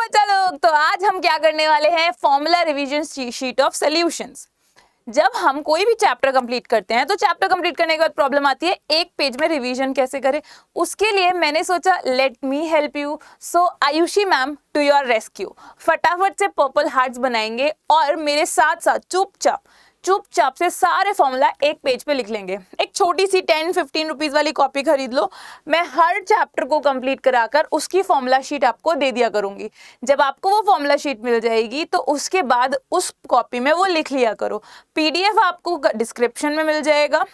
बच्चा लोग, तो आज हम क्या करने वाले हैं, formula revision sheet of solutions. जब हम कोई भी चैप्टर कंप्लीट करते हैं तो चैप्टर कंप्लीट करने के बाद प्रॉब्लम आती है एक पेज में रिवीजन कैसे करें। उसके लिए मैंने सोचा let me help you, so Ayushi ma'am to your rescue. फटाफट से पर्पल हार्ट्स बनाएंगे और मेरे साथ साथ चुपचाप से सारे फॉर्मूला एक पेज पे लिख लेंगे। एक छोटी सी 10-15 रुपीज वाली कॉपी खरीद लो, मैं हर चैप्टर को कंप्लीट कराकर उसकी फॉर्मूला शीट आपको दे दिया करूंगी। जब आपको वो फॉर्मूला शीट मिल जाएगी तो उसके बाद उस कॉपी में वो लिख लिया करो। पीडीएफ आपको डिस्क्रिप्शन में मिल जाएगा,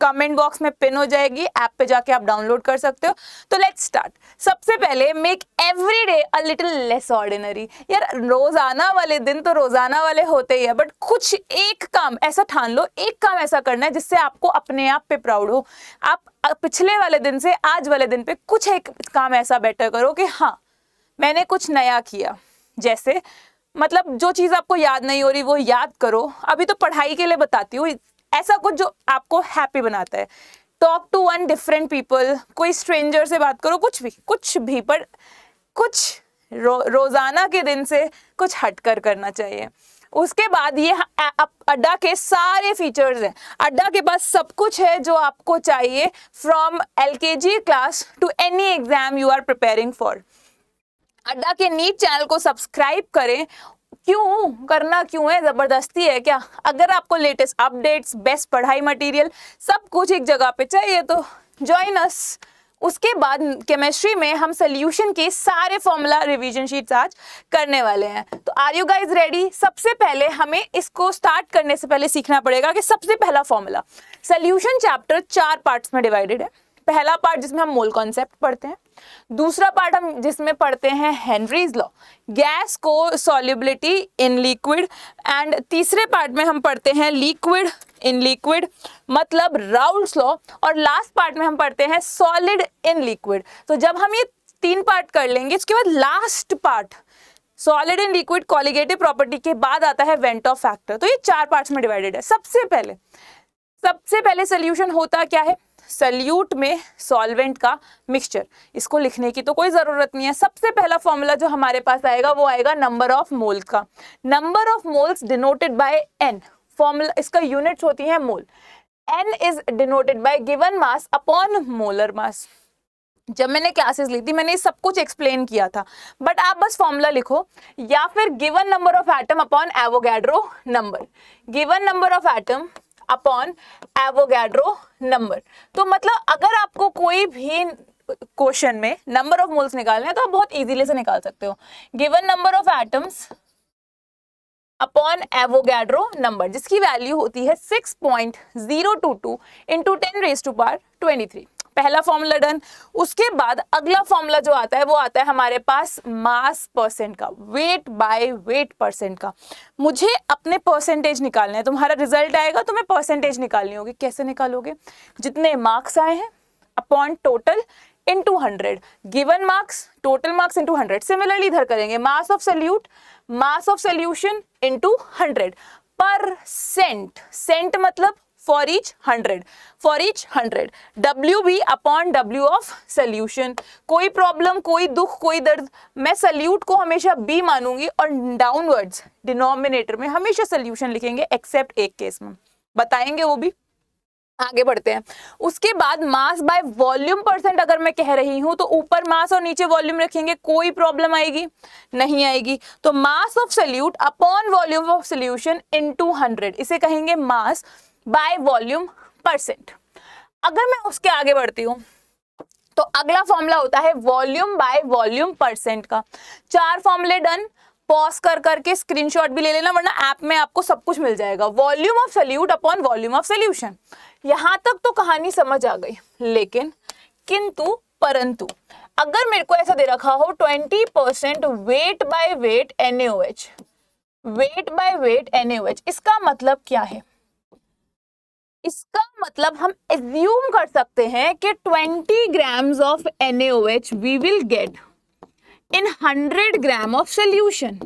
कमेंट बॉक्स में पिन हो जाएगी, ऐप पे जाके आप डाउनलोड कर सकते हो। तो लेट्स स्टार्ट। सबसे पहले make every day a little less ordinary. यार रोजाना वाले दिन तो रोजाना वाले होते ही है, बट कुछ एक काम ऐसा ठान लो, एक काम ऐसा करना है जिससे आपको अपने आप पे प्राउड हो। आप पिछले वाले दिन से आज वाले दिन पे कुछ एक काम ऐसा बेटर करो कि हाँ मैंने कुछ नया किया। जैसे मतलब जो चीज आपको याद नहीं हो रही वो याद करो। अभी तो पढ़ाई के लिए बताती हूँ, ऐसा कुछ जो आपको हैप्पी बनाता है। Talk to one different people, कोई स्ट्रेंजर से बात करो, कुछ भी पर कुछ रोजाना के दिन से कुछ हटकर करना चाहिए। उसके बाद ये अड्डा के सारे फीचर्स हैं। अड्डा के पास सब कुछ है जो आपको चाहिए, from LKG class to any exam you are preparing for. Adda के नीट चैनल को सब्सक्राइब करें। क्यों है, जबरदस्ती है क्या? अगर आपको लेटेस्ट अपडेट्स, बेस्ट पढ़ाई मटेरियल सब कुछ एक जगह पे चाहिए तो जॉइन अस। उसके बाद केमिस्ट्री में हम सोल्यूशन के सारे फॉर्मूला रिवीजन शीट्स आज करने वाले हैं। तो आर यू गाइज रेडी? सबसे पहले हमें इसको स्टार्ट करने से पहले सीखना पड़ेगा कि सबसे पहला फॉर्मूला। सोल्यूशन चैप्टर 4 पार्ट्स में डिवाइडेड है। पहला पार्ट जिसमें हम मोल कॉन्सेप्ट पढ़ते हैं, दूसरा पार्ट हम जिसमें पढ़ते हैं हेनरीज लॉ, गैस को सॉल्युबिलिटी इन लिक्विड, एंड तीसरे पार्ट में हम पढ़ते हैं लिक्विड इन लिक्विड मतलब राउल्ट्स लॉ, और लास्ट पार्ट में हम पढ़ते हैं सॉलिड इन लिक्विड। तो जब हम ये 3 पार्ट कर लेंगे, इसके बाद last part solid in liquid colligative property के बाद आता है वेंट ऑफ फैक्टर। तो ये 4 पार्ट्स में डिवाइडेड है। सबसे पहले सोल्यूशन होता क्या है? सल्यूट में सॉल्वेंट का मिक्सचर। इसको लिखने की तो कोई जरूरत नहीं है। सबसे पहला फॉर्मूला जो हमारे पास आएगा वो आएगा नंबर ऑफ मोल्स का। Number of moles denoted by n। Formula इसका यूनिट्स होती है मोल। n is denoted by given mass upon molar mass. जब मैंने क्लासेस ली थी मैंने सब कुछ एक्सप्लेन किया था, बट आप बस फॉर्मूला लिखो या फिर given number of atom upon Avogadro number. Given number of atom upon Avogadro number. तो मतलब अगर आपको कोई भी क्वेश्चन में नंबर ऑफ मोल्स निकालने हैं तो आप बहुत इजीली से निकाल सकते हो। Given number of atoms upon Avogadro number, जिसकी वैल्यू होती है 6.022 इंटू 10⁻23। पहला फॉर्मूला डन। उसके बाद अगला फॉर्मूला जो आता है वो आता है हमारे पास मास परसेंट का, वेट बाय वेट परसेंट का। मुझे अपने परसेंटेज निकालने हैं। तुम्हारा रिजल्ट आएगा तुम्हें परसेंटेज निकालनी होगी। कैसे निकालोगे? जितने मार्क्स आए हैं upon total into 100। Given marks total marks into 100। Similarly इधर करेंगे mass of solution into 100। Percent, cent मतलब for each 100 WB upon W of solution. कोई प्रॉब्लम, कोई दुख, कोई दर्द, मैं सल्यूट को हमेशा B मानूंगी और डाउनवर्ड्स डिनोमिनेटर में हमेशा सोल्यूशन लिखेंगे, एक्सेप्ट एक केस में बताएंगे वो भी। आगे बढ़ते हैं। उसके बाद मास बाय वॉल्यूम परसेंट अगर मैं कह रही हूं तो ऊपर मास और नीचे वॉल्यूम रखेंगे, कोई प्रॉब्लम आएगी? नहीं आएगी। तो mass of solute upon volume of solution into 100, इसे कहेंगे मास बाय वॉल्यूम परसेंट। अगर मैं उसके आगे बढ़ती हूं तो अगला फॉर्मूला होता है वॉल्यूम बाय वॉल्यूम परसेंट का। 4 फॉर्मूले डन। पॉज करके स्क्रीनशॉट भी ले लेना वरना ऐप में आपको सब कुछ मिल जाएगा। Volume of solute upon volume of solution. यहां तक तो कहानी समझ आ गई, लेकिन किंतु परंतु अगर मेरे को ऐसा दे रखा हो 20% weight by weight NaOH, weight by weight NaOH, इसका मतलब क्या है? इसका मतलब हम एज्यूम कर सकते हैं कि 20 grams of NaOH we will get in 100 gram of solution.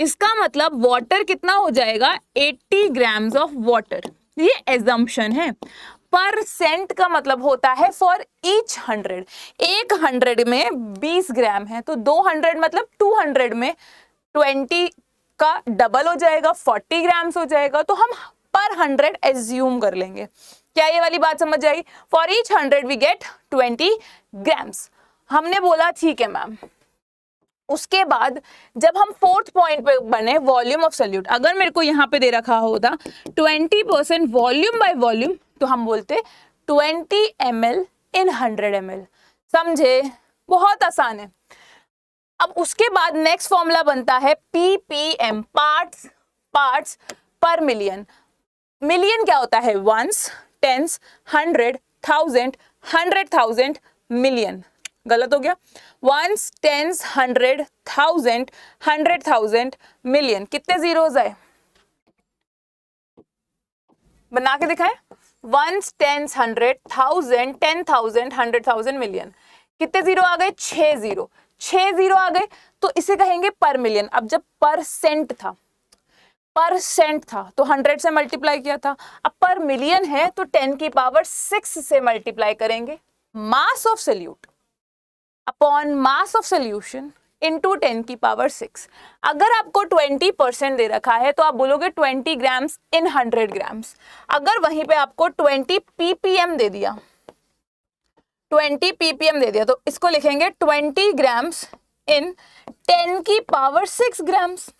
इसका मतलब वाटर कितना हो जाएगा? 80 grams ऑफ वाटर। ये एजम्पशन है। परसेंट का मतलब होता है फॉर ईच 100। एक 100 में 20 ग्राम है तो 200 मतलब 200 में 20 का डबल हो जाएगा, 40 ग्राम्स हो जाएगा। तो हम पर 100 एज्यूम कर लेंगे। क्या ये वाली बात समझ आई? For each 100 we get 20 grams. हमने बोला ठीक है मैम। उसके बाद जब हम फोर्थ पॉइंट पे बने वॉल्यूम ऑफ सॉल्यूट, अगर मेरे को यहाँ पे दे रखा होता 20% वॉल्यूम बाय वॉल्यूम तो हम बोलते 20 ml इन 100 ml। समझे? बहुत आसान है। अब उसके बाद नेक्स्ट फॉर्मूला बनता है ppm, parts per million. Million क्या होता है? Ones, tens, 100, 1000, 100,000 million. गलत हो गया। Ones, tens, 100, 1000, 100,000 million. कितने जीरोस आए? बना के दिखाएं। Ones, tens, 100, 1000, 10,000, 100,000 million. कितने जीरो आ गए? 6 जीरो। 6 जीरो आ गए तो इसे कहेंगे पर मिलियन। अब जब परसेंट था तो 100 से मल्टीप्लाई किया था। अब पर मिलियन है तो 10 की पावर 6 से मल्टीप्लाई करेंगे। Mass of solute upon mass of solution into 10 की पावर 6। अगर आपको 20% दे रखा है तो आप बोलोगे 20 ग्राम्स इन 100 ग्राम्स। अगर वहीं पे आपको 20 ppm दे दिया, 20 ppm दे दिया तो इसको लिखेंगे 20 ग्राम्स इन 10 की पावर 6 ग्राम्स।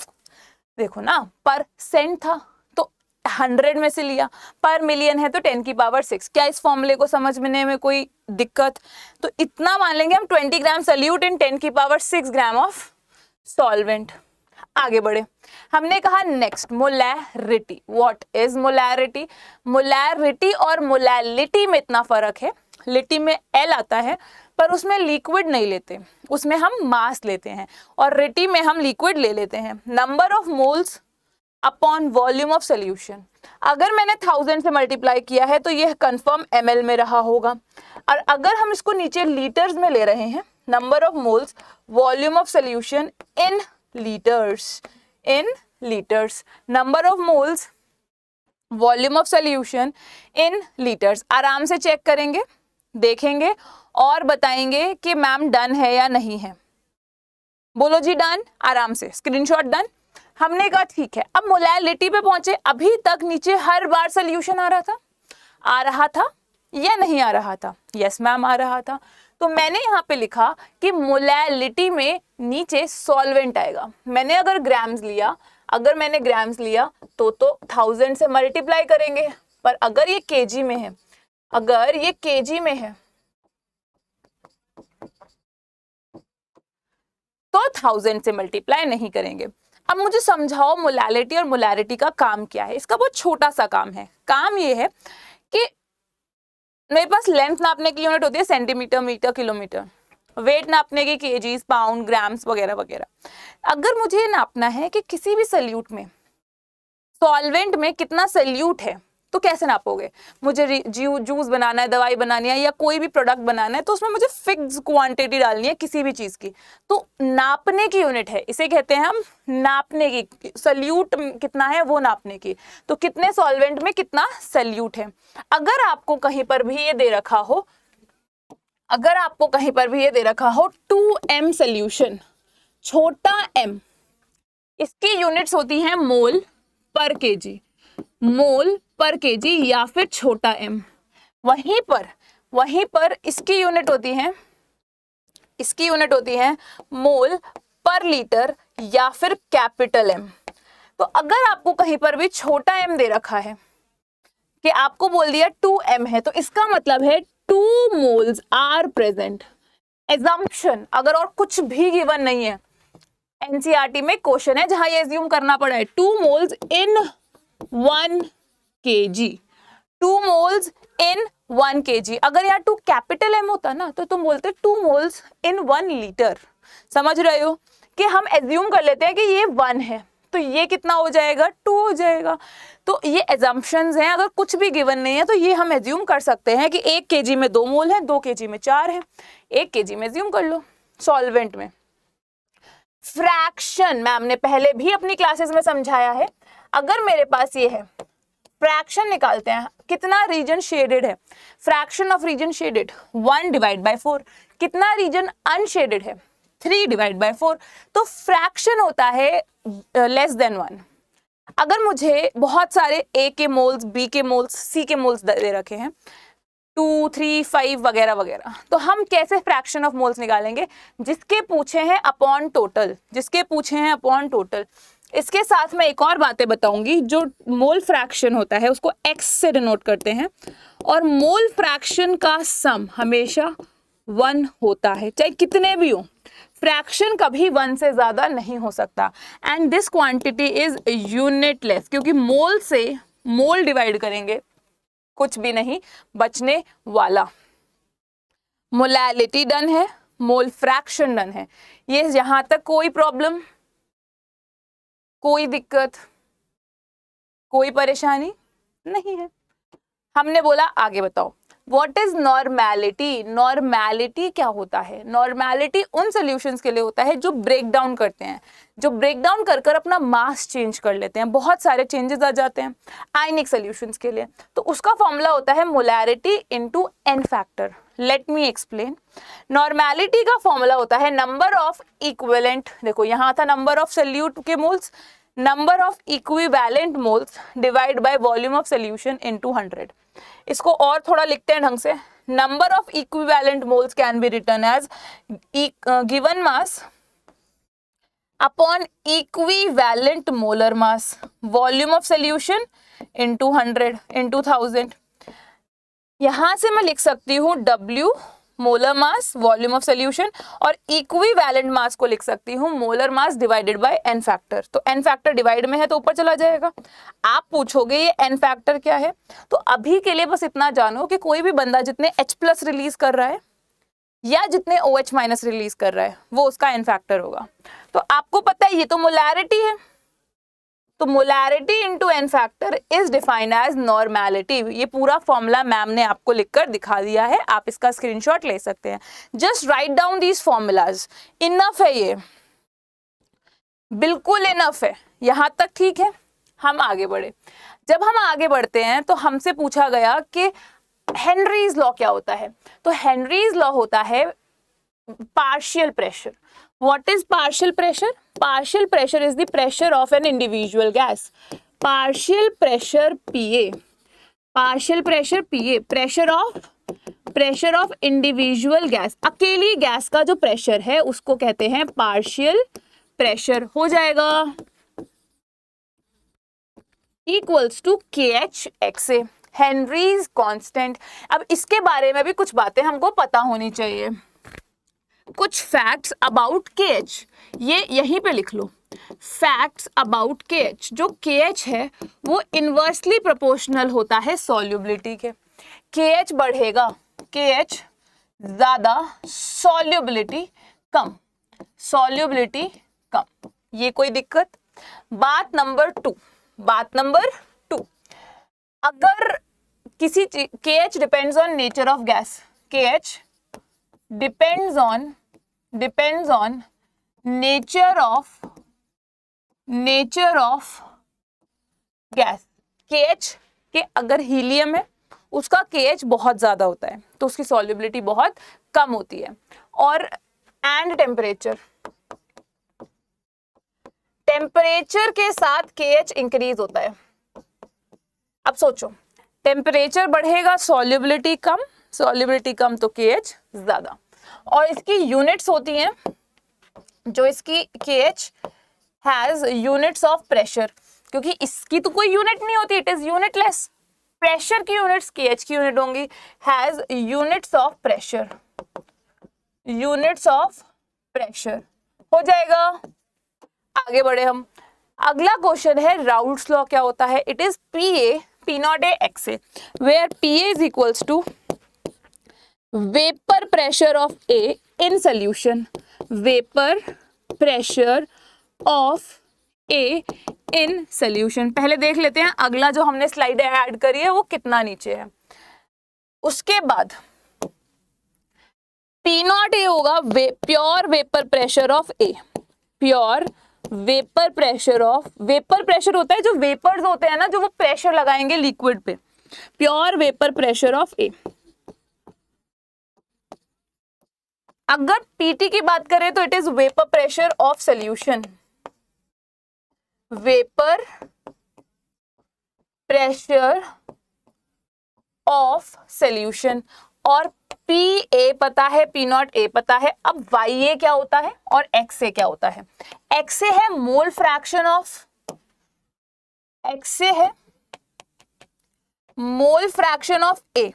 देखो ना, परसेंट था तो 100 में से लिया, पर मिलियन है तो 10 की पावर 6। क्या इस फॉर्मूले को समझने में कोई दिक्कत? तो इतना मान लेंगे हम 20 ग्राम सॉल्यूट इन 10 की पावर 6 ग्राम ऑफ सॉल्वेंट। आगे बढ़े। हमने कहा next molarity. What is molarity? Molarity और मोलैलिटी में इतना फर्क है। लिटी में एल आता है पर उसमें लिक्विड नहीं लेते, उसमें हम मास लेते हैं, और रिटी में हम लिक्विड ले लेते हैं। Number of moles upon volume of solution. अगर मैंने 1000 से मल्टीप्लाई किया है तो यह कंफर्म ml में रहा होगा, और अगर हम इसको नीचे लीटर्स में ले रहे हैं, number of moles volume of solution in litres, number of moles volume of solution in litres. आराम से चेक करेंगे, देखेंगे और बताएंगे कि मैम डन है या नहीं है। बोलो जी डन। आराम से स्क्रीनशॉट डन। हमने कहा ठीक है। अब मोलैलिटी पे पहुंचे। अभी तक नीचे हर बार सॉल्यूशन आ रहा था या नहीं आ रहा था? यस मैम आ रहा था। तो मैंने यहाँ पे लिखा कि मोलैलिटी में नीचे सॉल्वेंट आएगा। मैंने अगर ग्राम्स लिया, तो 1000 से मल्टीप्लाई करेंगे, पर अगर ये केजी में है, तो 1000 से मल्टीप्लाई नहीं करेंगे। अब मुझे समझाओ मोलैलिटी और मोलैरिटी का काम क्या है? इसका बहुत छोटा सा काम है। काम ये है कि मेरे पास लेंथ नापने की यूनिट होती है सेंटीमीटर, मीटर, किलोमीटर। वेट नापने की केजीज, पाउंड, ग्राम्स वगैरह वगैरह। अगर मुझे ये नापना है कि किसी भी सॉल्यूट में, सॉल्वेंट में कितना सॉल्यूट है, तो कैसे नापोगे? मुझे जूस बनाना है, दवाई बनानी है, या कोई भी प्रोडक्ट बनाना है, तो उसमें मुझे फिक्स क्वांटिटी डालनी है किसी भी चीज की। तो नापने की यूनिट है, इसे कहते हैं हम नापने की। सॉल्यूट कितना है वो नापने की। तो कितने सॉल्वेंट में कितना सॉल्यूट है। अगर आपको कहीं पर भी ये दे रखा हो 2m सॉल्यूशन, छोटा m, इसकी यूनिट्स होती हैं मोल पर केजी या फिर छोटा m। वहीं पर इसकी यूनिट होती है मोल पर लीटर या फिर कैपिटल M। तो अगर आपको कहीं पर भी छोटा m दे रखा है कि आपको बोल दिया 2m है, तो इसका मतलब है 2 मोल्स आर प्रेजेंट। एजम्पशन, अगर और कुछ भी गिवन नहीं है, एनसीईआरटी में क्वेश्चन है जहां ये एज्यूम करना पड़ा है 2 मोल्स इन 1 kg, 2 मोल्स इन 1 kg। अगर यार 2 कैपिटल M होता ना तो तुम बोलते 2 मोल्स इन 1 लीटर। समझ रहे हो कि हम एज्यूम कर लेते हैं कि ये 1 है, तो ये कितना हो जाएगा? 2 हो जाएगा। तो ये एजम्पशंस हैं। अगर कुछ भी गिवन नहीं है तो ये हम एज्यूम कर सकते हैं कि 1 kg में 2 मोल है, 2 kg में 4 है, 1 kg में एज्यूम कर लो। सॉल्वेंट में फ्रैक्शन मैम ने पहले भी अपनी क्लासेस में समझाया है। अगर मेरे पास ये है, फ्रैक्शन निकालते हैं कितना रीजन शेडेड है, fraction of region shaded 1 divide by 4, कितना रीजन अनशेडेड है 3 डिवाइड बाय 4, तो फ्रैक्शन होता है लेस देन 1। अगर मुझे बहुत सारे ए के मोल्स, बी के मोल्स, सी के मोल्स दे रखे हैं 2, 3, 5 वगैरह वगैरह, तो हम कैसे फ्रैक्शन ऑफ मोल्स निकालेंगे, जिसके पूछे हैं अपॉन टोटल, जिसके पूछे हैं अपॉन टोटल। इसके साथ मैं एक और बातें बताऊंगी, जो मोल फ्रैक्शन होता है उसको x से डिनोट करते हैं, और मोल फ्रैक्शन का सम हमेशा 1 होता है, चाहे कितने भी हो, फ्रैक्शन कभी 1 से ज्यादा नहीं हो सकता। And this quantity is unitless, क्योंकि मोल से मोल डिवाइड करेंगे कुछ भी नहीं बचने वाला। मोलैलिटी डन है, मोल फ्रैक्शन डन है, ये यहां तक कोई प्रॉब्लम, कोई दिक्कत, कोई परेशानी नहीं है। हमने बोला आगे बताओ व्हाट इज नॉर्मैलिटी। नॉर्मैलिटी क्या होता है? नॉर्मैलिटी उन सॉल्यूशंस के लिए होता है जो ब्रेक डाउन करते हैं, जो ब्रेक डाउन कर कर अपना मास चेंज कर लेते हैं, बहुत सारे चेंजेस आ जाते हैं आयनिक सॉल्यूशंस के लिए, तो उसका फॉर्मूला होता है molarity into n factor. Let me explain. Normality का फॉर्मूला होता है नंबर ऑफ इक्विवेलेंट, देखो यहाँ था नंबर ऑफ सोल्यूट के moles, number of equivalent moles divide by volume of solution into 100। इसको और थोड़ा लिखते हैं ढंग से, number of equivalent moles can be written as given mass upon equivalent molar mass, volume of solution into 100 into 1000। यहां से मैं लिख सकती हूँ W molar mass volume of solution, और इक्विवेलेंट मास को लिख सकती हूँ molar mass divided by n factor. तो n फैक्टर डिवाइड में है तो ऊपर चला जाएगा। आप पूछोगे ये n फैक्टर क्या है, तो अभी के लिए बस इतना जानो कि कोई भी बंदा जितने H+ रिलीज कर रहा है या जितने OH- रिलीज कर रहा है वो उसका n फैक्टर होगा। तो आपको पता है ये तो मोलैरिटी है, तो molarity into n factor is defined as normality. ये पूरा फॉर्मूला मैम ने आपको लिखकर दिखा दिया है, आप इसका स्क्रीनशॉट ले सकते हैं। Just write down these formulas, enough है, ये बिल्कुल इनफ है, यहां तक ठीक है। हम आगे बढ़े। जब हम आगे बढ़ते हैं तो हमसे पूछा गया कि हेनरीज लॉ क्या होता है, तो हेनरीज लॉ होता है partial pressure. What is partial pressure? Partial pressure is the pressure of an individual gas. Partial pressure PA. Partial pressure PA. Pressure of individual gas. अकेली गैस का जो प्रेशर है उसको कहते हैं partial pressure। हो जाएगा equals to KHXA. Henrys constant. अब इसके बारे में भी कुछ बातें हमको पता होनी चाहिए, कुछ फैक्ट्स अबाउट KH, ये यहीं पे लिख लो। फैक्ट्स अबाउट KH, जो KH है वो इनवर्सली प्रोपोर्शनल होता है सॉल्युबिलिटी के। KH बढ़ेगा, KH ज्यादा, सॉल्युबिलिटी कम, सॉल्युबिलिटी कम, ये कोई दिक्कत। बात नंबर 2, अगर किसी KH depends on nature of gas, KH depends on nature of gas। KH के अगर हीलियम है उसका KH बहुत ज्यादा होता है तो उसकी सॉल्युबिलिटी बहुत कम होती है। और एंड टेम्परेचर के साथ KH इंक्रीज होता है। अब सोचो, टेम्परेचर बढ़ेगा सॉल्युबिलिटी कम तो KH ज्यादा। और इसकी यूनिट्स होती हैं, जो इसकी KH has units of pressure, क्योंकि इसकी तो कोई यूनिट नहीं होती, इट इज यूनिटलेस। प्रेशर की यूनिट्स KH की यूनिट होंगी, हैज यूनिट्स ऑफ प्रेशर, हो जाएगा। आगे बढ़े हम। अगला क्वेश्चन है राउल्ट्स लॉ क्या होता है। It is P0A where PA is equals to vapor pressure of A in solution, vapor pressure of A in solution। पहले देख लेते हैं अगला जो हमने स्लाइड ऐड करी है वो कितना नीचे है। उसके बाद P0A होगा pure vapour pressure of A, pure vapour pressure होता है जो वेपर्स होते हैं ना, जो वो प्रेशर लगाएंगे लिक्विड पे, प्योर वेपर प्रेशर ऑफ ए। अगर पीटी की बात करें तो it is vapour pressure of solution, vapour pressure of solution. और पी ए पता है, पी नॉट ए पता है। अब वाई ए क्या होता है और एक्स ए क्या होता है? एक्स ए है mole fraction of, X A है मोल फ्रैक्शन ऑफ ए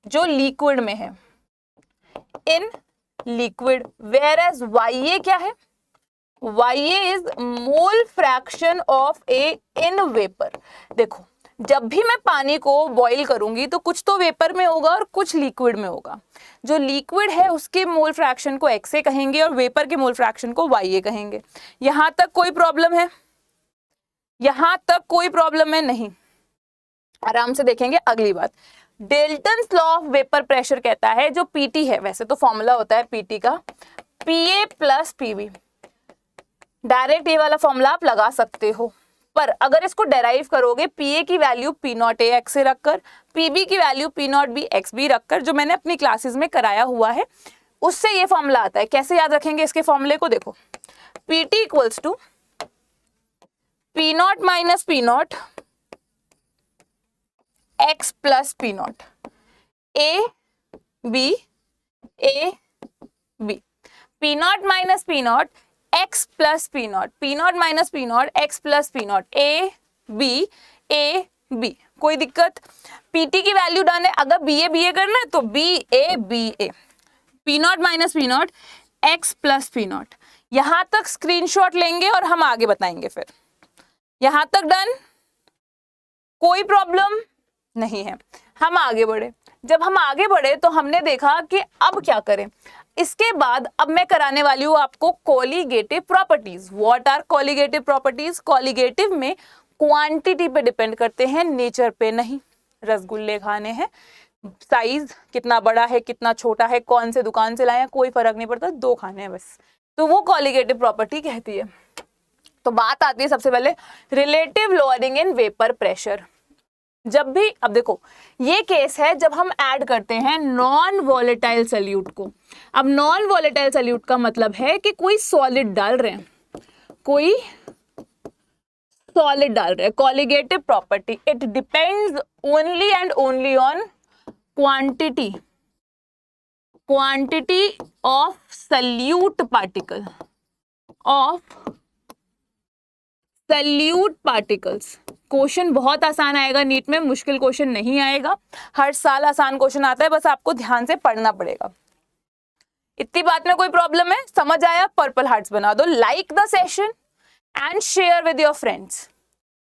जो लिक्विड में है, in liquid. Whereas Y A क्या है? Y A is mole fraction of A in vapour. देखो जब भी मैं पानी को बॉईल करूंगी तो कुछ तो वेपर में होगा और कुछ लिक्विड में होगा। जो लिक्विड है उसके मोल फ्रैक्शन को एक्स ए कहेंगे और वेपर के मोल फ्रैक्शन को वाई ए कहेंगे। यहां तक कोई प्रॉब्लम है? यहां तक कोई प्रॉब्लम है? नहीं। आराम से देखेंगे अगली बात। Dalton's law of vapour pressure कहता है, जो पीटी है, वैसे तो फॉर्मूला होता है पीटी का पीए प्लस पीवी। डायरेक्ट ये वाला फॉर्मूला आप लगा सकते हो, पर अगर इसको डेराइव करोगे पीए की value P nought A x से रखकर, पीबी की value P nought B x B रखकर, जो मैंने अपनी क्लासेस में कराया हुआ है, उससे ये फॉर्मूला आता है। कैसे याद रखेंगे इसके फॉर्मूले को? देखो PT equals to P nought minus P nought x plus P nought, A B P nought minus P nought x plus P nought, P nought minus P nought x plus P nought, A B. कोई दिक्कत? PT की value done है। अगर B ए करना है तो B A, P nought minus P nought x plus P nought. यहां तक स्क्रीनशॉट लेंगे और हम आगे बताएंगे। फिर यहां तक डन, कोई प्रॉब्लम नहीं है। हम आगे बढ़े। जब हम आगे बढ़े तो हमने देखा कि अब क्या करें। इसके बाद अब मैं कराने वाली हूं आपको colligative properties. What are colligative properties? Colligative में क्वांटिटी पे डिपेंड करते हैं, नेचर पे नहीं। रसगुल्ले खाने हैं, साइज कितना बड़ा है कितना छोटा है, कौन से दुकान से लाए हैं, कोई फर्क नहीं पड़ता, 2 खाने हैं बस, तो वो कोलिगेटिव प्रॉपर्टी कहती है। तो बात आती है सबसे पहले relative lowering in vapour pressure. जब भी, अब देखो ये केस है जब हम ऐड करते हैं नॉन वॉलेटाइल सॉल्यूट को। अब नॉन वॉलेटाइल सॉल्यूट का मतलब है कि कोई सॉलिड डाल रहे हैं, कोई सॉलिड डाल रहे हैं। Colligative property, it depends only and only on quantity of solute particle, question बहुत आसान आएगा नीट में, मुश्किल क्वेश्चन नहीं आएगा। हर साल आसान क्वेश्चन आता है, बस आपको ध्यान से पढ़ना पड़ेगा। इतनी बात में कोई प्रॉब्लम है? समझ आया? पर्पल हार्ट्स बना दो। Like the session and share with your friends.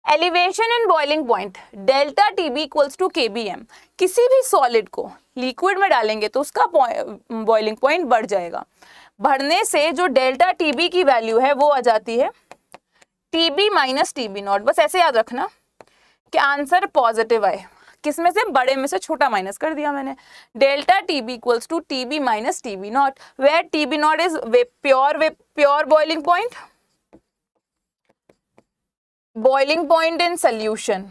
Elevation in boiling point, delta TB equals to KBM. किसी भी सॉलिड को लिक्विड में डालेंगे तो उसका बॉइलिंग पॉइंट बढ़ जाएगा। बढ़ने से जो डेल्टा टीबी की वैल्यू है वो आ जाती है टीबी माइनस टीबी नॉट। बस ऐसे याद रखना कि आंसर पॉजिटिव आए। किस में से? बड़े में से छोटा माइनस कर दिया मैंने। Delta TB equals to TB minus TB naught, where TB naught is pure boiling point, boiling point in solution,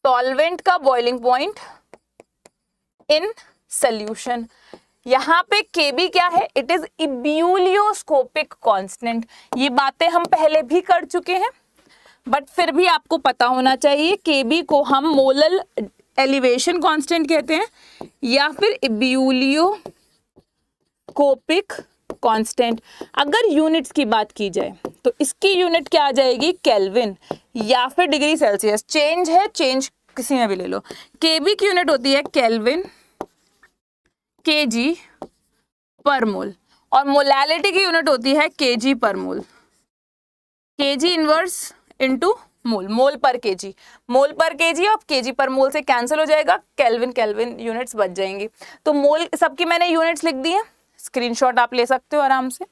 solvent का बॉइलिंग पॉइंट इन सॉल्यूशन। यहां पे केबी क्या है? It is ebullioscopic constant. ये बातें हम पहले भी कर चुके हैं, बट फिर भी आपको पता होना चाहिए। केबी को हम मोलल एलिवेशन कांस्टेंट कहते हैं या फिर इब्यूलियोस्कोपिक कांस्टेंट। अगर यूनिट्स की बात की जाए तो इसकी यूनिट क्या आ जाएगी? केल्विन या फिर डिग्री सेल्सियस। चेंज है, चेंज किसी में भी ले लो। केबी की यूनिट होती है केल्विन, केजी पर मोल, और मोलैलिटी की यूनिट होती है केजी पर मोल। केजी इनवर्स इनटू मोल, मोल पर केजी, मोल पर केजी और केजी पर मोल से कैंसिल हो जाएगा, केल्विन यूनिट्स बच जाएंगी। तो मोल सबकी मैंने यूनिट्स लिख दी है, स्क्रीनशॉट आप ले सकते हो आराम से,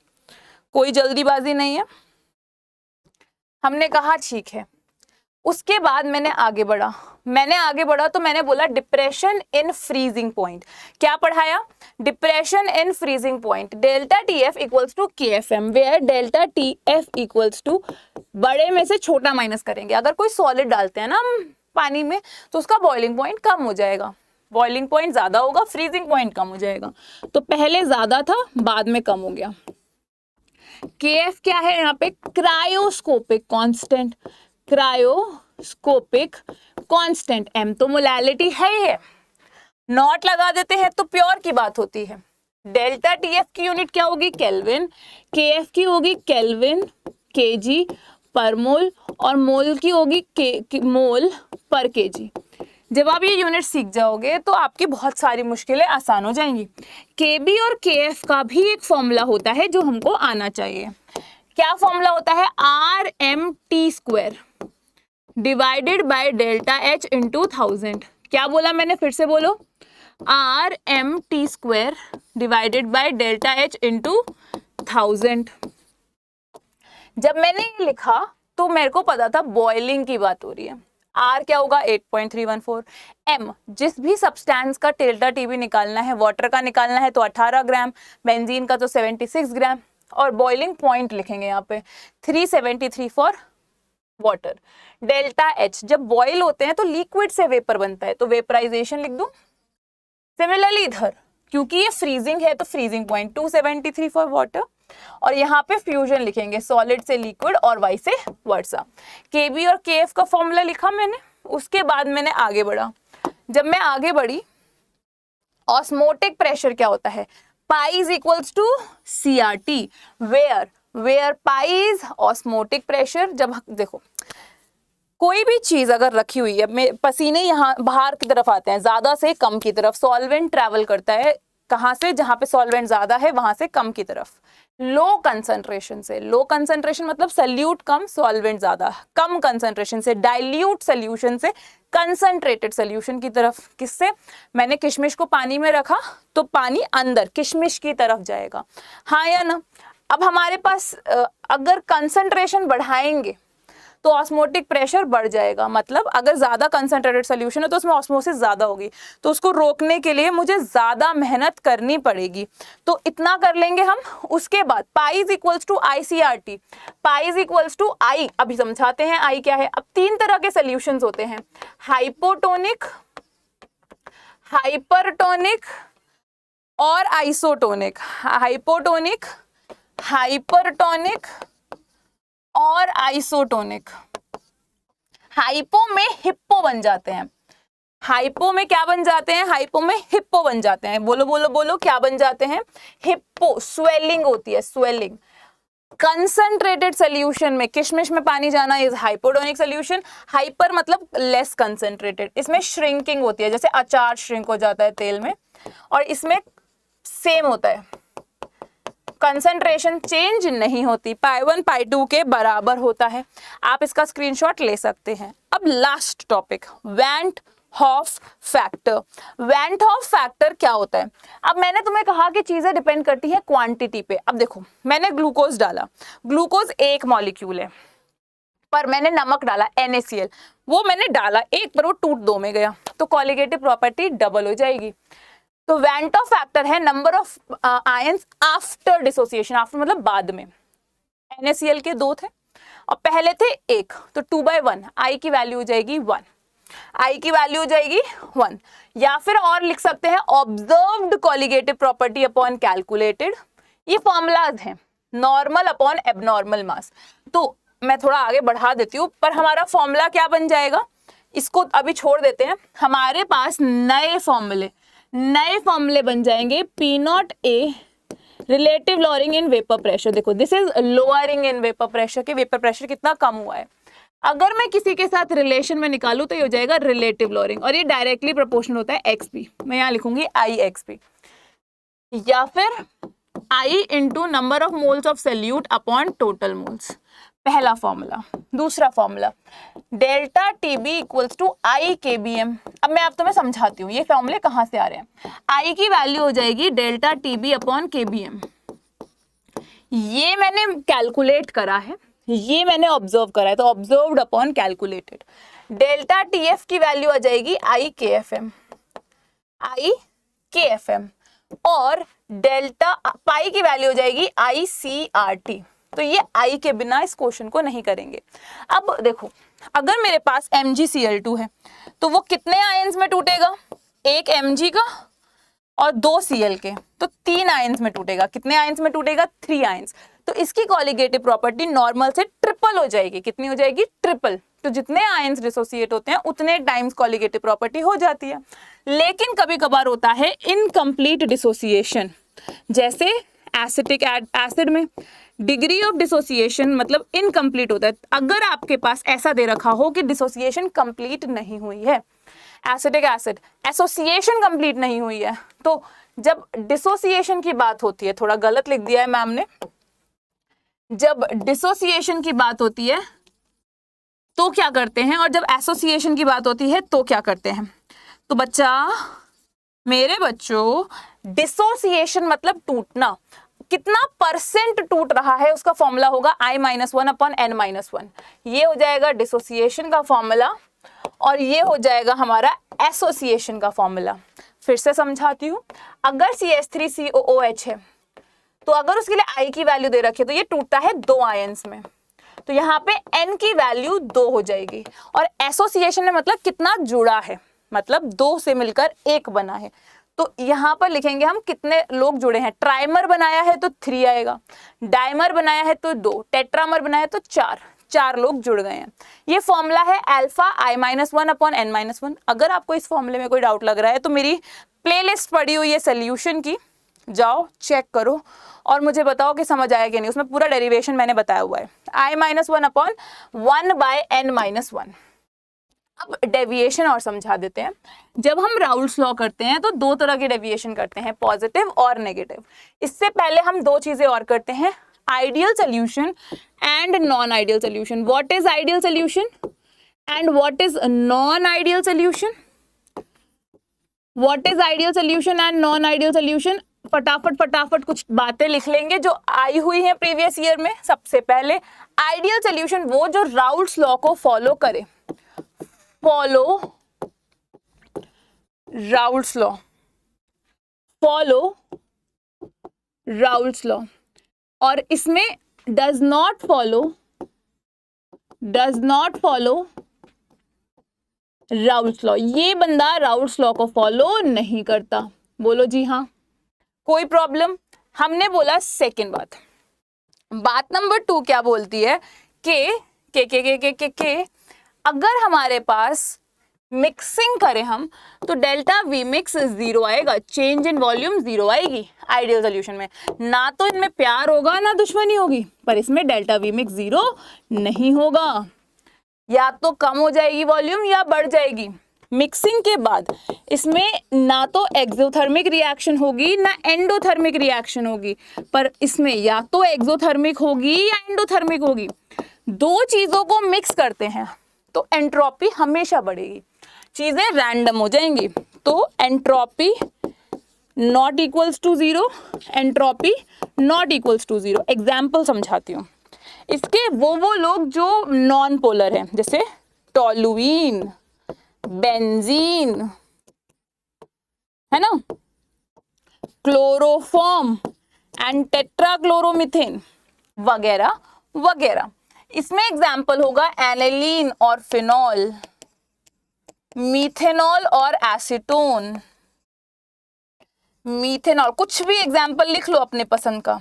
कोई जल्दीबाजी नहीं है। हमने कहा ठीक है उसके बाद मैंने आगे बढ़ा तो मैंने बोला डिप्रेशन इन फ्रीजिंग पॉइंट। क्या पढ़ाया? Depression in freezing point, delta T F equals to K F M, where delta T F equals to, बड़े में से छोटा माइनस करेंगे। अगर कोई सॉलिड डालते हैं ना हम पानी में तो उसका बॉइलिंग पॉइंट कम हो जाएगा, बॉइलिंग पॉइंट ज्यादा होगा, फ्रीजिंग पॉइंट कम हो जाएगा। तो पहले ज्यादा था, बाद में कम हो गया। KF क्या है यहाँ पे? Cryoscopic constant, cryoscopic constant. M तो मोलैलिटी है ही है, नॉट लगा देते हैं तो प्योर की बात होती है। डेल्टा TF की यूनिट क्या होगी? केल्विन। KF की होगी केल्विन kg पर मोल, और मोल की होगी मोल पर kg। जब आप ये यूनिट सीख जाओगे तो आपकी बहुत सारी मुश्किलें आसान हो जाएंगी। KB और KF का भी एक फॉर्मूला होता है जो हमको आना चाहिए। क्या फॉर्मूला होता है? RMT² divided by delta H into 1000। क्या बोला मैंने? फिर से बोलो। RMT² divided by delta H into 1000। जब मैंने ये लिखा तो मेरे को पता था बॉइलिंग की बात हो रही है। R क्या होगा? 8.314। M जिस भी सब्सटेंस का डेल्टा TB निकालना है, वाटर का निकालना है तो 18 ग्राम, बेंजीन का तो 76 ग्राम, और बॉइलिंग पॉइंट लिखेंगे यहाँ पे 373 फॉर वाटर। डेल्टा H जब बॉइल होते हैं तो लिक्विड से वेपर बनता है तो वेपराइजेशन लिख दूं। सिमिलरली इधर क्योंकि ये फ्रीजिंग है तो फ्रीजिंग पॉइंट 273 फॉर वाटर, और यहाँ पे फ्यूजन लिखेंगे सॉलिड से लिक्विड और वाइस वर्सा। KB और KF का फॉर्मूला लिखा मैंने। उसके बाद मैंने आगे बढ़ा। जब मैं आगे बढ़ी, ऑस्मोटिक प्रेशर क्या होता है? Pi is equals to CRT, where pi is osmotic pressure. जब देखो कोई भी चीज अगर रखी हुई है, पसीने यहाँ बाहर की तरफ आते हैं, ज्यादा से कम की तरफ, सॉल्वेंट ट्रैवल करता है कहाँ से? जहां पे सॉल्वेंट ज्यादा है वहां से कम की तरफ। लो कंसंट्रेशन से, लो कंसंट्रेशन मतलब सल्यूट कम, सॉल्वेंट ज्यादा, कम कंसंट्रेशन से डाइल्यूट सोल्यूशन से कंसंट्रेटेड सोल्यूशन की तरफ। किससे? मैंने किशमिश को पानी में रखा तो पानी अंदर किशमिश की तरफ जाएगा, हाँ या ना? अब हमारे पास अगर कंसंट्रेशन बढ़ाएंगे तो ऑस्मोटिक प्रेशर बढ़ जाएगा, मतलब अगर ज्यादा कंसंट्रेटेड सोल्यूशन है तो उसमें ऑस्मोसिस ज्यादा होगी, तो उसको रोकने के लिए मुझे ज्यादा मेहनत करनी पड़ेगी। तो इतना कर लेंगे हम। उसके बाद pi is equals to ICRT, pi is equals to I. अभी समझाते हैं आई क्या है। अब 3 तरह के सोल्यूशंस होते हैं, हाइपोटोनिक, हाइपरटोनिक और आइसोटोनिक। हाइपोटोनिक, हाइपरटोनिक और आइसोटोनिक। हाइपो में हिप्पो बन जाते हैं। हाइपो में क्या बन जाते हैं? हाइपो में हिप्पो बन जाते हैं। बोलो बोलो बोलो, क्या बन जाते हैं? हिप्पो। स्वेलिंग होती है, स्वेलिंग। कंसंट्रेटेड सोल्यूशन में, किशमिश में पानी जाना इज हाइपोटोनिक सोल्यूशन। हाइपर मतलब लेस कंसंट्रेटेड, इसमें श्रिंकिंग होती है, जैसे अचार श्रिंक हो जाता है तेल में, और इसमें सेम होता है, कंसंट्रेशन चेंज नहीं होती, पाई 1 पाई 2 के बराबर होता है। आप इसका स्क्रीनशॉट ले सकते हैं। अब last topic, van Hoff factor. Van Hoff factor क्या होता है? अब मैंने तुम्हें कहा कि चीजें डिपेंड करती है क्वांटिटी पे। अब देखो मैंने ग्लूकोज डाला, ग्लूकोज एक मॉलिक्यूल है, पर मैंने नमक डाला NaCl, वो मैंने डाला एक पर, वो टूट 2 में गया, तो कॉलिगेटिव प्रॉपर्टी डबल हो जाएगी। तो वैन हॉफ फैक्टर है number of ions after dissociation. After मतलब बाद में। NaCl के 2 थे और पहले थे 1, तो 2/1, I की वैल्यू हो जाएगी 1, I की वैल्यू हो जाएगी 1। या फिर और लिख सकते हैं observed colligative property upon calculated. ये फॉर्मूलाज हैं, नॉर्मल अपॉन एबनॉर्मल मास। तो मैं थोड़ा आगे बढ़ा देती हूँ, पर हमारा फॉर्मूला क्या बन जाएगा, इसको अभी छोड़ देते हैं। हमारे पास नए फॉर्मूले बन जाएंगे। P0A relative lowering in vapour pressure. देखो this is lowering in vapour pressure, के वेपर प्रेशर कितना कम हुआ है। अगर मैं किसी के साथ रिलेशन में निकालूं तो ये हो जाएगा रिलेटिव लॉरिंग, और ये डायरेक्टली प्रोपोर्शनल होता है XP। मैं यहाँ लिखूंगी IXP, या फिर I into number of moles of solute upon total moles, पहला फॉर्मूला। दूसरा formula delta TB equals to IKBM। अब मैं आप तुम्हें समझाती हूँ ये फॉर्मूले कहाँ से आ रहे हैं। I की वैल्यू हो जाएगी डेल्टा TB अपॉन KBM। ये मैंने कैलकुलेट करा है, ये मैंने ऑब्जर्व करा है, तो observed upon calculated. Delta TF की वैल्यू आ जाएगी आई के एफ एम, और डेल्टा पाई की वैल्यू हो जाएगी आई सी आर टी। तो ये आई के बिना इस क्वेश्चन को नहीं करेंगे। अब देखो, अगर मेरे पास MgCl2 है तो वो कितने आयंस में टूटेगा, एक Mg का और 2 Cl के, तो 3 आयंस में टूटेगा। कितने आयंस में टूटेगा, 3 आयंस। तो इसकी कॉलिगेटिव प्रॉपर्टी नॉर्मल से ट्रिपल हो जाएगी। कितनी हो जाएगी, ट्रिपल। तो जितने आयंस डिसोसिएट होते हैं उतने टाइम्स कॉलिगेटिव प्रॉपर्टी हो जाती है। लेकिन कभी कभार होता है इनकम्प्लीट डिसोसिएशन, जैसे एसिटिक एसिड में डिग्री ऑफ डिसोसिएशन मतलब इनकम्प्लीट होता है। अगर आपके पास ऐसा दे रखा हो कि डिसोसिएशन कंप्लीट नहीं हुई है, एसिटिक एसिड एसोसिएशन कंप्लीट नहीं हुई है, तो जब डिसोसिएशन की बात होती है, थोड़ा गलत लिख दिया है मैम ने, जब डिसोसिएशन की बात होती है तो क्या करते हैं, और जब एसोसिएशन की बात होती है तो क्या करते हैं। तो मेरे बच्चों, डिसोसिएशन मतलब टूटना, कितना परसेंट टूट रहा है उसका फॉर्मूला होगा I-1 अपॉन N-1। ये हो जाएगा डिसोसिएशन का फॉर्मूला, और ये हो जाएगा हमारा एसोसिएशन का फॉर्मूला। फिर से समझाती हूँ। अगर CH3COOH है तो अगर उसके लिए I की वैल्यू दे रखी है तो ये टूटता है 2 आयंस में, तो यहाँ पे N की वैल्यू 2 हो जाएगी। और एसोसिएशन में मतलब कितना जुड़ा है, मतलब 2 से मिलकर 1 बना है। तो यहाँ पर लिखेंगे हम कितने लोग जुड़े हैं। ट्राइमर बनाया है तो 3 आएगा, डाइमर बनाया है तो 2, टेट्रामर बनाया है तो 4 लोग जुड़ गए हैं। ये फॉर्मूला है अल्फा I-1 अपॉन N-1। अगर आपको इस फॉर्मूले में कोई डाउट लग रहा है तो मेरी प्लेलिस्ट पड़ी हुई है सोल्यूशन की, जाओ चेक करो और मुझे बताओ कि समझ आया कि नहीं। उसमें पूरा डेरिवेशन मैंने बताया हुआ है, I-1 अपॉन 1/N-1। अब डेविएशन और समझा देते हैं। जब हम राउल्स लॉ करते हैं तो 2 तरह के डेविएशन करते हैं, पॉजिटिव और नेगेटिव। इससे पहले हम 2 चीजें और करते हैं, ideal solution and non ideal solution. What is ideal solution and what is non ideal solution? What is ideal solution and non ideal solution? फटाफट कुछ बातें लिख लेंगे जो आई हुई हैं प्रीवियस ईयर में। सबसे पहले आइडियल सोल्यूशन वो जो राउल्स लॉ को फॉलो करे, follow Raoult's law, follow Raoult's law. और इसमें does not follow Raoult's law, ये बंदा राउल्स लॉ को फॉलो नहीं करता। बोलो जी हाँ, कोई प्रॉब्लम? हमने बोला सेकेंड बात नंबर 2 क्या बोलती है के अगर हमारे पास मिक्सिंग करें हम तो डेल्टा वी मिक्स 0 आएगा, चेंज इन वॉल्यूम 0 आएगी आइडियल सोल्यूशन में। ना तो इनमें प्यार होगा ना दुश्मनी होगी, पर इसमें डेल्टा वी मिक्स 0 नहीं होगा, या तो कम हो जाएगी वॉल्यूम या बढ़ जाएगी। मिक्सिंग के बाद इसमें ना तो एक्सोथर्मिक रिएक्शन होगी ना एंडोथर्मिक रिएक्शन होगी, पर इसमें या तो एक्सोथर्मिक होगी या एंडोथर्मिक होगी। 2 चीजों को मिक्स करते हैं तो एंट्रोपी हमेशा बढ़ेगी, चीजें रैंडम हो जाएंगी। तो entropy not equals to 0, entropy not equals to 0। Example समझाती हूँ इसके। वो लोग जो नॉन पोलर हैं, जैसे टोलुइन, बेंजीन, है ना, क्लोरोफॉर्म एंड टेट्राक्लोरोमीथेन वगैरह वगैरह। इसमें एग्जाम्पल होगा एनिलीन और फिनॉल, मीथेनॉल और एसीटोन, मीथेनॉल, कुछ भी एग्जाम्पल लिख लो अपने पसंद का,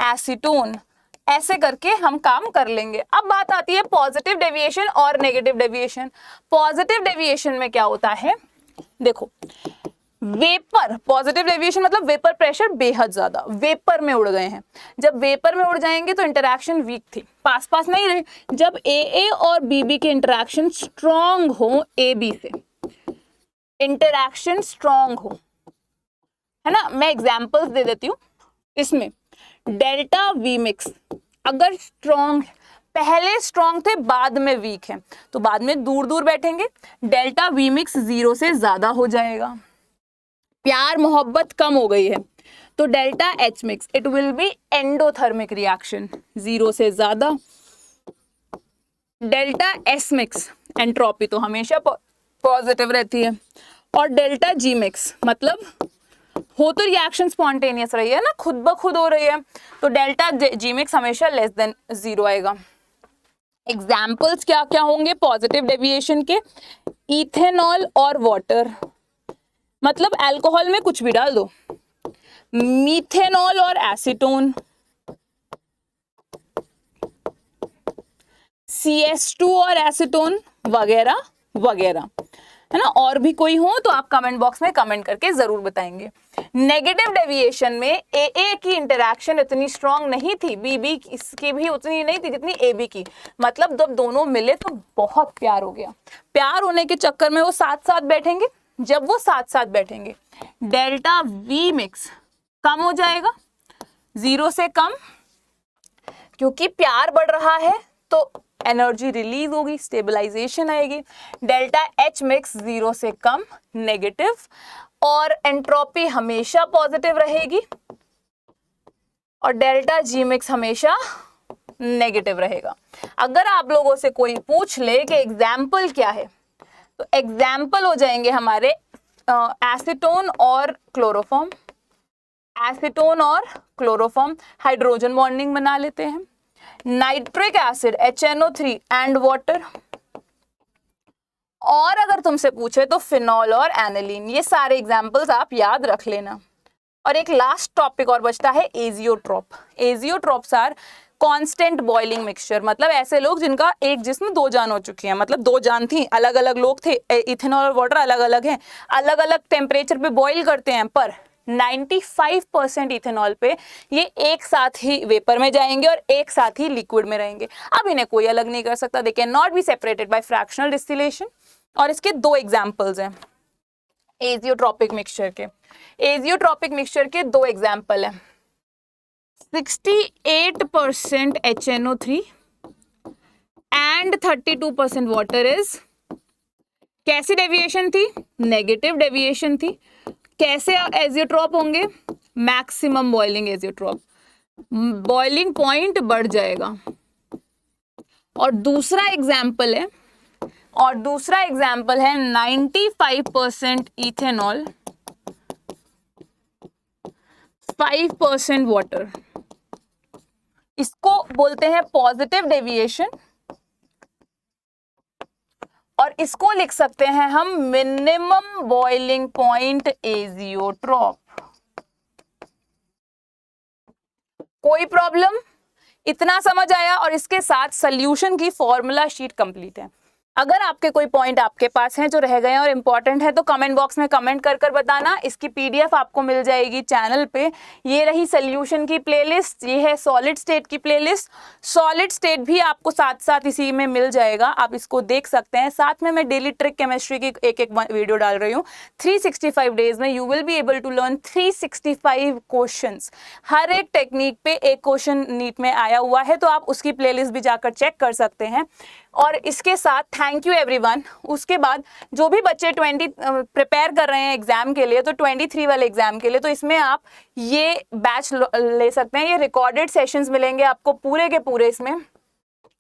एसीटोन। ऐसे करके हम काम कर लेंगे। अब बात आती है पॉजिटिव डेविएशन और नेगेटिव डेविएशन। पॉजिटिव डेविएशन में क्या होता है, देखो, वेपर, पॉजिटिव डेविएशन मतलब वेपर प्रेशर बेहद ज्यादा, वेपर में उड़ गए हैं। जब वेपर में उड़ जाएंगे तो इंटरैक्शन वीक थी, पास नहीं रहे। जब AA और BB के इंटरैक्शन स्ट्रॉन्ग हो, AB से इंटरैक्शन स्ट्रॉन्ग हो, है ना। मैं एग्जांपल्स दे देती हूँ। इसमें डेल्टा वी मिक्स अगर स्ट्रॉन्ग, पहले स्ट्रॉन्ग थे बाद में वीक है, तो बाद में दूर बैठेंगे, डेल्टा वी मिक्स 0 से ज्यादा हो जाएगा। प्यार मोहब्बत कम हो गई है तो delta H mix, it will be endothermic reaction, 0 से ज्यादा। डेल्टा एस मिक्स एंट्रोपी तो हमेशा पॉजिटिव रहती है, और डेल्टा जी मिक्स मतलब हो तो रिएक्शन स्पॉन्टेनियस रही है ना, खुद ब खुद हो रही है, तो डेल्टा जी मिक्स हमेशा लेस देन 0 आएगा। एग्जाम्पल्स क्या क्या होंगे पॉजिटिव डेविएशन के? इथेनॉल और वाटर, मतलब अल्कोहल में कुछ भी डाल दो, मीथेनॉल और एसीटोन, CS2 और एसीटोन वगैरह वगैरह, है ना। और भी कोई हो तो आप कमेंट बॉक्स में कमेंट करके जरूर बताएंगे। नेगेटिव डेविएशन में AA की इंटरैक्शन इतनी स्ट्रांग नहीं थी, BB की भी उतनी नहीं थी जितनी AB की, मतलब जब दोनों मिले तो बहुत प्यार हो गया। प्यार होने के चक्कर में वो साथ साथ बैठेंगे, जब वो साथ साथ बैठेंगे डेल्टा V मिक्स कम हो जाएगा, 0 से कम, क्योंकि प्यार बढ़ रहा है तो एनर्जी रिलीज होगी, स्टेबलाइजेशन आएगी। डेल्टा H मिक्स 0 से कम, नेगेटिव, और एंट्रोपी हमेशा पॉजिटिव रहेगी, और डेल्टा G मिक्स हमेशा नेगेटिव रहेगा। अगर आप लोगों से कोई पूछ ले कि एग्जाम्पल क्या है, तो एग्जाम्पल हो जाएंगे हमारे एसीटोन और क्लोरोफॉर्म, एसीटोन और क्लोरोफॉर्म हाइड्रोजन बॉन्डिंग बना लेते हैं, nitric acid HNO3 and water, और अगर तुमसे पूछे तो फिनॉल और एनिलीन। ये सारे एग्जाम्पल्स आप याद रख लेना। और एक लास्ट टॉपिक और बचता है azeotrope. Azeotropes are constant boiling mixture, मतलब ऐसे लोग जिनका एक जिस्म दो जान हो चुकी है, मतलब दो जान थी, अलग अलग लोग थे, इथेनॉल और वाटर अलग अलग हैं, अलग अलग टेम्परेचर पे बॉइल करते हैं, पर 95% इथेनॉल पे ये एक साथ ही वेपर में जाएंगे और एक साथ ही लिक्विड में रहेंगे। अब इन्हें कोई अलग नहीं कर सकता, they can not be separated by fractional distillation. और इसके दो एग्जाम्पल्स हैं एजियोट्रोपिक मिक्सचर के। एजियोट्रोपिक मिक्सचर के दो एग्जाम्पल हैं, 68% HNO3 एंड 32% वाटर इज, कैसी डेविएशन थी? नेगेटिव डेविएशन थी। कैसे एजियोट्रोप होंगे? Maximum boiling azeotrope, boiling point बढ़ जाएगा। और दूसरा एग्जाम्पल है 95% इथेनॉल, 5% वाटर। इसको बोलते हैं पॉजिटिव डेविएशन, और इसको लिख सकते हैं हम मिनिमम बॉइलिंग पॉइंट एजियोट्रोप। कोई प्रॉब्लम? इतना समझ आया? और इसके साथ सॉल्यूशन की फॉर्मूला शीट कंप्लीट है। अगर आपके कोई पॉइंट आपके पास हैं जो रह गए हैं और इंपॉर्टेंट है तो कमेंट बॉक्स में कमेंट कर बताना। इसकी PDF आपको मिल जाएगी चैनल पे। ये रही सॉल्यूशन की प्लेलिस्ट, ये है सॉलिड स्टेट की प्लेलिस्ट। सॉलिड स्टेट भी आपको साथ साथ इसी में मिल जाएगा, आप इसको देख सकते हैं। साथ में मैं डेली ट्रिक केमिस्ट्री की एक वीडियो डाल रही हूँ। 365 डेज में you will be able to learn 365 questions. हर एक टेक्निक पे एक क्वेश्चन नीट में आया हुआ है, तो आप उसकी प्लेलिस्ट भी जाकर चेक कर सकते हैं। और इसके साथ थैंक यू एवरीवन। उसके बाद जो भी बच्चे 20 प्रिपेयर कर रहे हैं एग्जाम के लिए, तो 23 वाले एग्जाम के लिए, तो इसमें आप ये बैच ले सकते हैं। ये रिकॉर्डेड सेशंस मिलेंगे आपको पूरे के पूरे इसमें,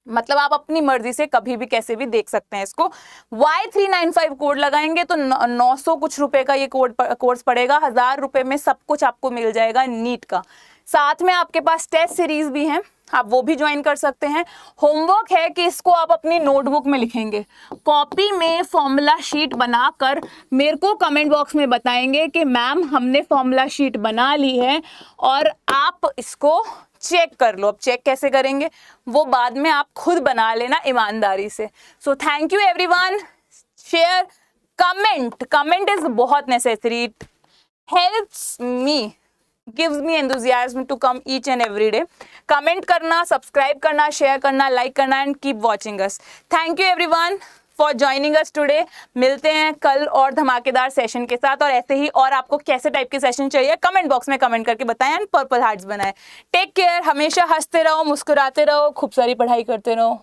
मतलब आप अपनी मर्जी से कभी भी कैसे भी देख सकते हैं इसको। Y395 कोड लगाएंगे तो 900 कुछ रुपए का ये कोर्स पड़ेगा। 1000 रुपए में सब कुछ आपको मिल जाएगा नीट का। साथ में आपके पास टेस्ट सीरीज भी हैं, आप वो भी ज्वाइन कर सकते हैं। होमवर्क है कि इसको आप अपनी नोटबुक में लिखेंगे, कॉपी में फॉर्मूला शीट बनाकर मेरे को कमेंट बॉक्स में बताएंगे कि मैम हमने फॉर्मूला शीट बना ली है, और आप इसको चेक कर लो। अब चेक कैसे करेंगे वो बाद में आप खुद बना लेना ईमानदारी से। So thank you everyone. Share, comment is बहुत necessary, it helps me, gives me enthusiasm to come each and every day. Comment करना, सब्सक्राइब करना, शेयर करना, लाइक करना and keep watching us. Thank you everyone for joining us today. मिलते हैं कल और धमाकेदार सेशन के साथ, और ऐसे ही और आपको कैसे टाइप के सेशन चाहिए कमेंट बॉक्स में कमेंट करके बताएं एंड पर्पल हार्ट्स बनाएं। टेक केयर, हमेशा हंसते रहो, मुस्कुराते रहो, खूब सारी पढ़ाई करते रहो।